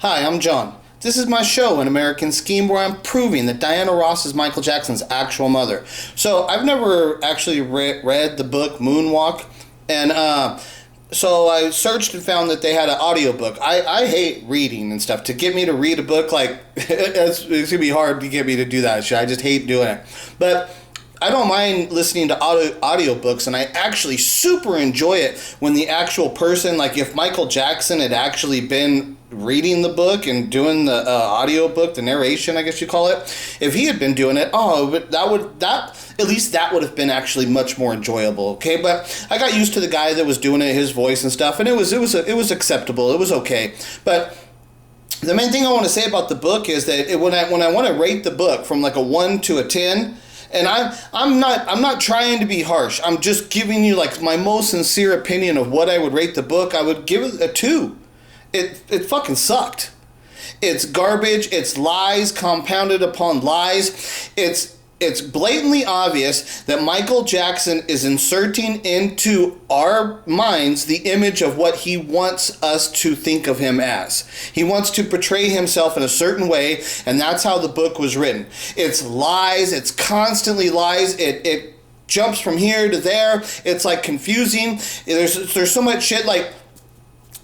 Hi, I'm John. This is my show, An American Scheme, where I'm proving that Diana Ross is Michael Jackson's actual mother. So I've never actually read the book Moonwalk, and so I searched and found that they had an audiobook. I hate reading and stuff. To get me to read a book, like, it's going to be hard to get me to do that shit. I just hate doing it. But I don't mind listening to audiobooks, and I actually super enjoy it when the actual person, like if Michael Jackson had actually been reading the book and doing the audiobook, the narration, I guess you call it, if he had been doing it, at least that would have been actually much more enjoyable, okay? But I got used to the guy that was doing it, his voice and stuff, and it was acceptable, it was okay. But the main thing I want to say about the book is that when I want to rate the book from like a 1 to a 10, and I'm not trying to be harsh. I'm just giving you like my most sincere opinion of what I would rate the book. I would give it a 2. It fucking sucked. It's garbage. It's lies compounded upon lies. It's blatantly obvious that Michael Jackson is inserting into our minds the image of what he wants us to think of him as. He wants to portray himself in a certain way, and that's how the book was written. It's lies. It's constantly lies. It jumps from here to there. It's like confusing. There's so much shit, like,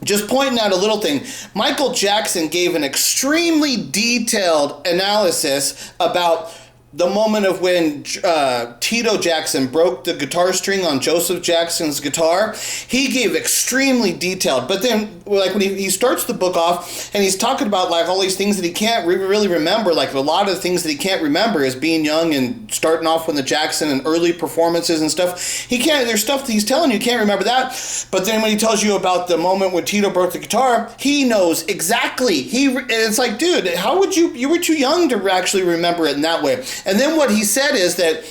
just pointing out a little thing. Michael Jackson gave an extremely detailed analysis about the moment of when Tito Jackson broke the guitar string on Joseph Jackson's guitar. He gave extremely detailed, but then like when he starts the book off and he's talking about like all these things that he can't really remember, like a lot of the things that he can't remember is being young and starting off with the Jackson and early performances and stuff. There's stuff that he's telling you can't remember that, but then when he tells you about the moment when Tito broke the guitar, he knows exactly. It's like, dude, how would you were too young to actually remember it in that way. And then what he said is that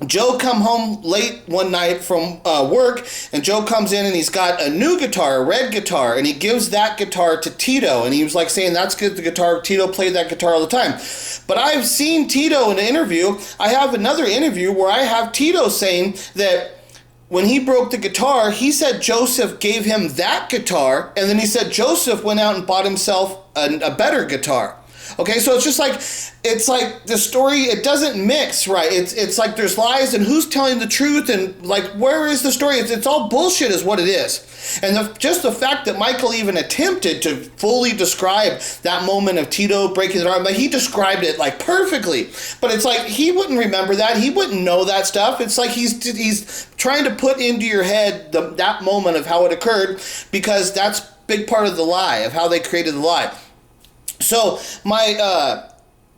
Joe come home late one night from work, and Joe comes in and he's got a new guitar, a red guitar, and he gives that guitar to Tito, and he was like saying that's good, the guitar, Tito played that guitar all the time. But I've seen Tito in an interview. I have another interview where I have Tito saying that when he broke the guitar, he said Joseph gave him that guitar, and then he said Joseph went out and bought himself a better guitar. Okay, so it's like the story, it doesn't mix, right? It's like there's lies, and who's telling the truth, and like where is the story? It's all bullshit is what it is. And just the fact that Michael even attempted to fully describe that moment of Tito breaking his arm, like he described it like perfectly, but it's like he wouldn't remember that, he wouldn't know that stuff. It's like he's trying to put into your head that moment of how it occurred, because that's a big part of the lie, of how they created the lie. So my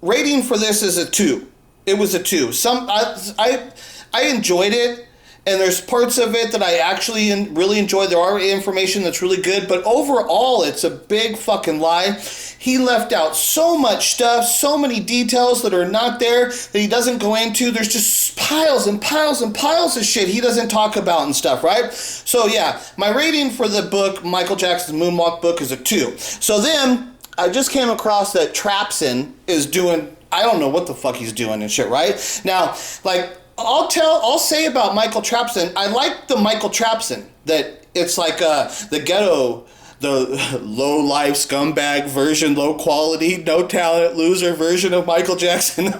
rating for this is a 2. It was a 2. I enjoyed it, and there's parts of it that I actually really enjoyed. There are information that's really good, but overall it's a big fucking lie. He left out so much stuff, so many details that are not there that he doesn't go into. There's just piles and piles and piles of shit he doesn't talk about and stuff, right? So yeah, my rating for the book, Michael Jackson's Moonwalk book, is a 2. So then I just came across that Trapson is doing, I don't know what the fuck he's doing and shit, right? Now, like, I'll say about Michael Trapson, I like the Michael Trapson, that it's like the ghetto, the low-life scumbag version, low-quality, no-talent loser version of Michael Jackson.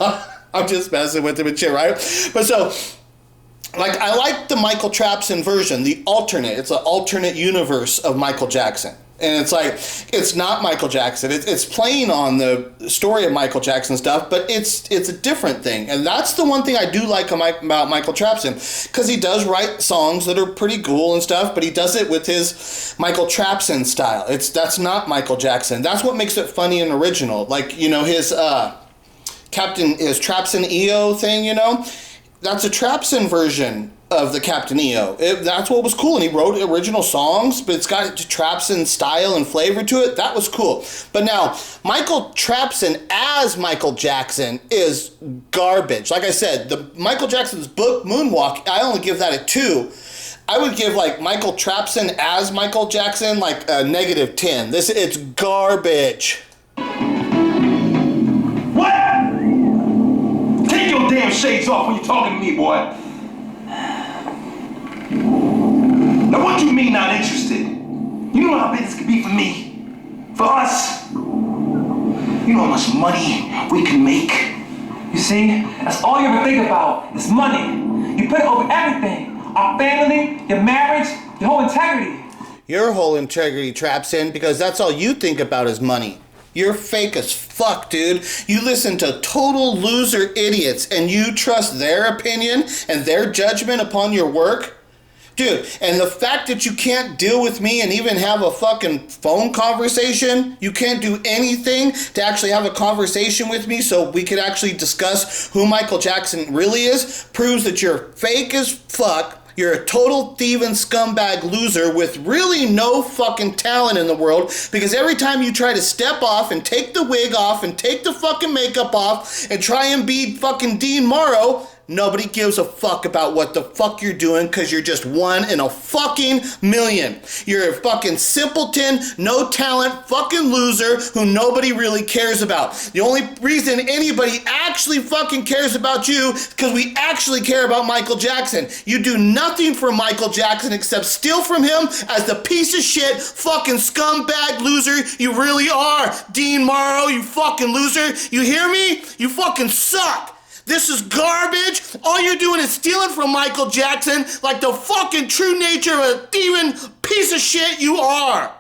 I'm just messing with him and shit, right? But so, like, I like the Michael Trapson version, the alternate. It's an alternate universe of Michael Jackson. And it's like, it's not Michael Jackson. It's playing on the story of Michael Jackson stuff, but it's a different thing. And that's the one thing I do like about Michael Trapson, because he does write songs that are pretty cool and stuff, but he does it with his Michael Trapson style. That's not Michael Jackson. That's what makes it funny and original. Like, you know, his Trapson EO thing, you know? That's a Trapson version of the Captain EO. That's what was cool, and he wrote original songs, but it's got Trapson style and flavor to it. That was cool. But now, Michael Trapson as Michael Jackson is garbage. Like I said, the Michael Jackson's book, Moonwalk, I only give that a 2. I would give like Michael Trapson as Michael Jackson like a -10. It's garbage. What? Take your damn shades off when you're talking to me, boy. Now what you mean not interested? You know how big this could be for me, for us. You know how much money we can make? You see, that's all you ever think about is money. You put it over everything. Our family, your marriage, your whole integrity. Your whole integrity, Trapson, because that's all you think about is money. You're fake as fuck, dude. You listen to total loser idiots and you trust their opinion and their judgment upon your work? Dude, and the fact that you can't deal with me and even have a fucking phone conversation, you can't do anything to actually have a conversation with me so we could actually discuss who Michael Jackson really is, proves that you're fake as fuck. You're a total thieving scumbag loser with really no fucking talent in the world, because every time you try to step off and take the wig off and take the fucking makeup off and try and be fucking Dean Morrow, nobody gives a fuck about what the fuck you're doing, because you're just one in a fucking million. You're a fucking simpleton, no talent, fucking loser who nobody really cares about. The only reason anybody actually fucking cares about you is because we actually care about Michael Jackson. You do nothing for Michael Jackson except steal from him as the piece of shit fucking scumbag loser you really are. Dean Morrow, you fucking loser. You hear me? You fucking suck. This is garbage. All you're doing is stealing from Michael Jackson like the fucking true nature of a thieving piece of shit you are.